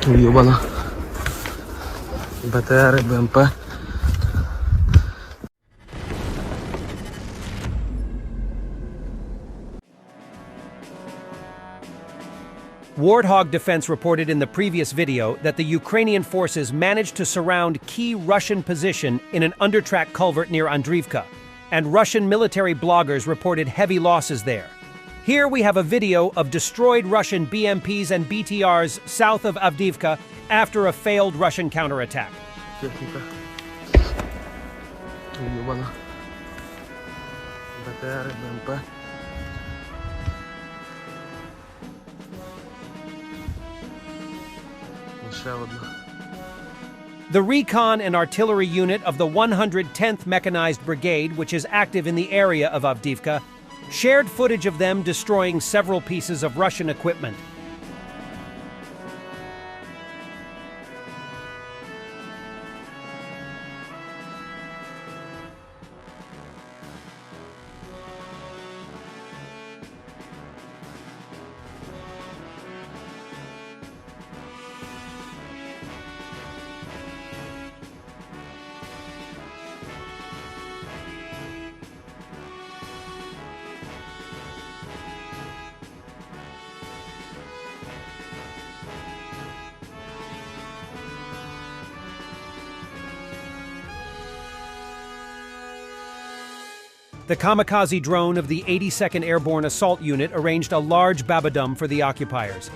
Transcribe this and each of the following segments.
Уйобана. БТР, БМП. Warthog Defense reported in the previous video that the Ukrainian forces managed to surround key Russian position in an undertrack culvert near Avdiivka, and Russian military bloggers reported heavy losses there. Here we have a video of destroyed Russian BMPs and BTRs south of Avdiivka after a failed Russian counterattack. Техника. Уйобана. БТР, БМП. Ще одна. The recon and artillery unit of the 110th Mechanized Brigade, which is active in the area of Avdiivka, shared footage of them destroying several pieces of Russian equipment. The kamikaze drone of the 82nd Airborne Assault Unit arranged a large babadum for the occupiers.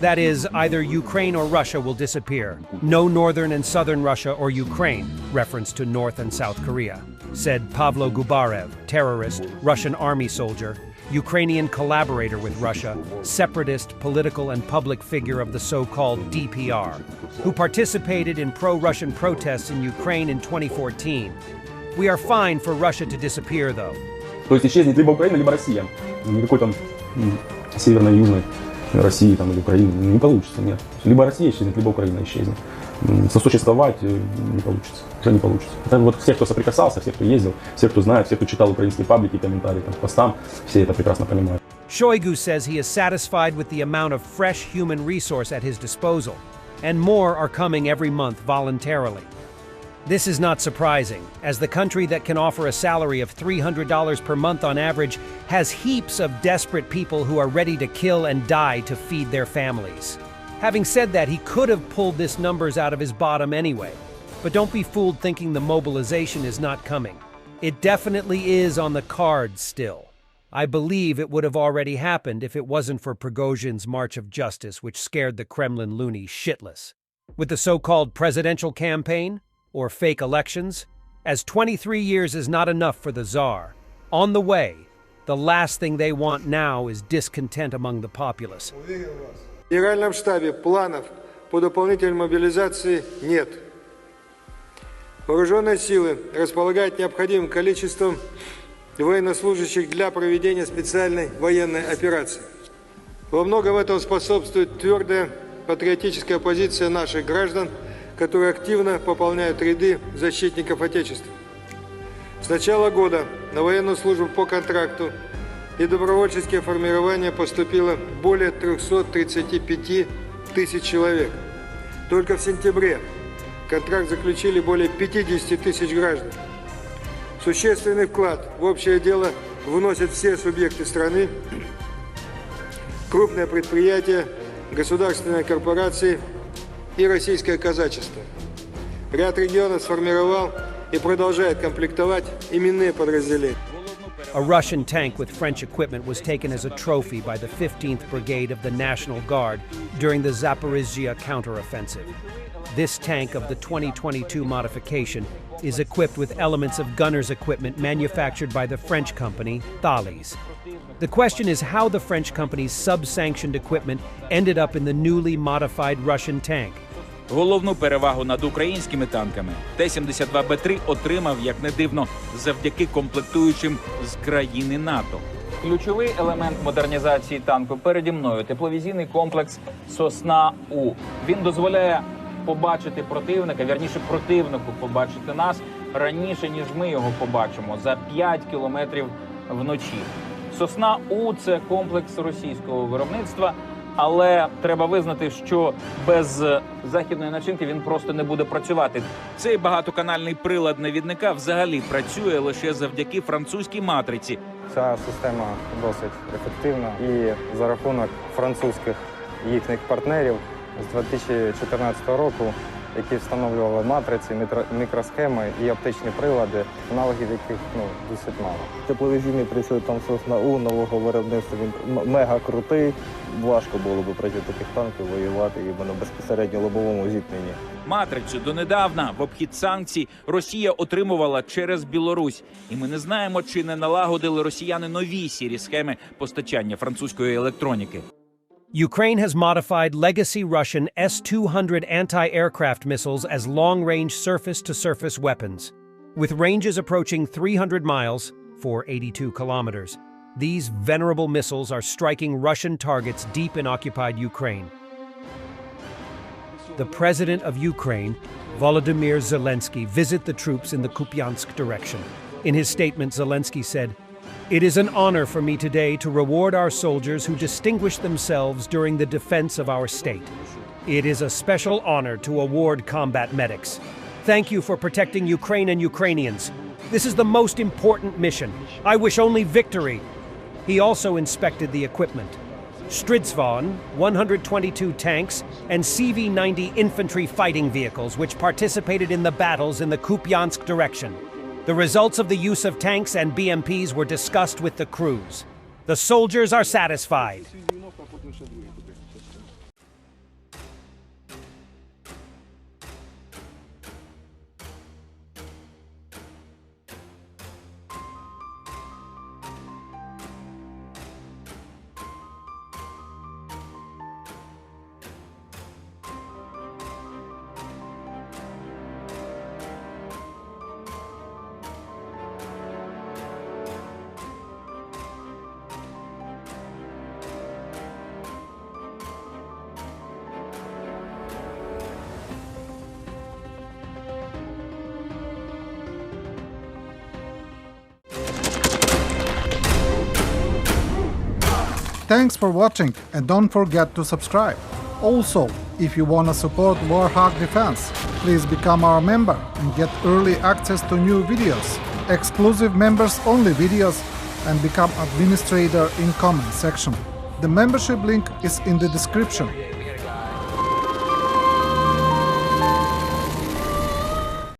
That is, either Ukraine or Russia will disappear. No northern and southern Russia or Ukraine, reference to North and South Korea, said Pavlo Gubarev, terrorist, Russian army soldier, Ukrainian collaborator with Russia, separatist, political and public figure of the so-called DPR, who participated in pro-Russian protests in Ukraine in 2014. We are fine for Russia to disappear, though. То есть исчезнет либо Украина, либо Россия. Никакой там северной, южной России там, или Украины не получится, нет. Либо Россия исчезнет, либо Украина исчезнет. Сосуществовать не получится, уже не получится. Это вот все, кто соприкасался, все, кто ездил, все, кто знает, все, кто читал украинские паблики, комментарии там, к постам, все это прекрасно понимают. Shoigu says he is satisfied with the amount of fresh human resource at his disposal, and more are coming every month voluntarily. This is not surprising, as the country that can offer a salary of $300 per month on average has heaps of desperate people who are ready to kill and die to feed their families. Having said that, he could have pulled this numbers out of his bottom anyway. But don't be fooled thinking the mobilization is not coming. It definitely is on the cards still. I believe it would have already happened if it wasn't for Prigozhin's March of Justice, which scared the Kremlin loonies shitless. With the so-called presidential campaign, or fake elections, as 23 years is not enough for the Tsar. On the way, the last thing they want now is discontent among the populace. В Генеральном штабе планов по дополнительной мобилизации нет. Вооруженные силы располагают необходимым количеством военнослужащих для проведения специальной военной операции. Во многом этому способствует твердая патриотическая позиция наших граждан, которые активно пополняют ряды защитников Отечества. С начала года на военную службу по контракту и добровольческие формирования поступило более 335 тысяч человек. Только в сентябре контракт заключили более 50 тысяч граждан. Существенный вклад в общее дело вносят все субъекты страны, крупные предприятия, государственные корпорации и российское казачество. Ряд регионов сформировал и продолжает комплектовать именные подразделения. A Russian tank with French equipment was taken as a trophy by the 15th Brigade of the National Guard during the Zaporizhzhia counteroffensive. This tank of the 2022 modification is equipped with elements of gunner's equipment manufactured by the French company Thalys. The question is how the French company's sub-sanctioned equipment ended up in the newly modified Russian tank. Головну перевагу над українськими танками Т-72Б3 отримав, як не дивно, завдяки комплектуючим з країни НАТО. Ключовий елемент модернізації танку переді мною – тепловізійний комплекс «Сосна-У». Він дозволяє побачити противника, вірніше противнику побачити нас раніше, ніж ми його побачимо, за 5 кілометрів вночі. «Сосна-У» – це комплекс російського виробництва, але треба визнати, що без західної начинки він просто не буде працювати. Цей багатоканальний прилад навідника взагалі працює лише завдяки французькій матриці. Ця система досить ефективна і за рахунок французьких їхніх партнерів з 2014 року, які встановлювали матриці, мікросхеми і оптичні прилади, аналогів яких досить мало. Тепловізійний приціл там «Сосна-У» нового виробництва, він мега крутий. Важко було б проти таких танків воювати іменно безпосередньо лобовому зіткненні. Матрицю донедавна в обхід санкцій Росія отримувала через Білорусь. І ми не знаємо, чи не налагодили росіяни нові сірі схеми постачання французької електроніки. Ukraine has modified legacy Russian S-200 anti-aircraft missiles as long-range surface-to-surface weapons. With ranges approaching 300 miles, 482 kilometers, these venerable missiles are striking Russian targets deep in occupied Ukraine. The president of Ukraine, Volodymyr Zelensky, visited the troops in the Kupiansk direction. In his statement, Zelensky said, "It is an honor for me today to reward our soldiers who distinguished themselves during the defense of our state. It is a special honor to award combat medics. Thank you for protecting Ukraine and Ukrainians. This is the most important mission. I wish only victory." He also inspected the equipment. Stridsvagn, 122 tanks, and CV-90 infantry fighting vehicles which participated in the battles in the Kupiansk direction. The results of the use of tanks and BMPs were discussed with the crews. The soldiers are satisfied. Thanks for watching and don't forget to subscribe. Also, if you wanna support Warthog Defense, please become our member and get early access to new videos, exclusive members-only videos, and become administrator in comment section. The membership link is in the description.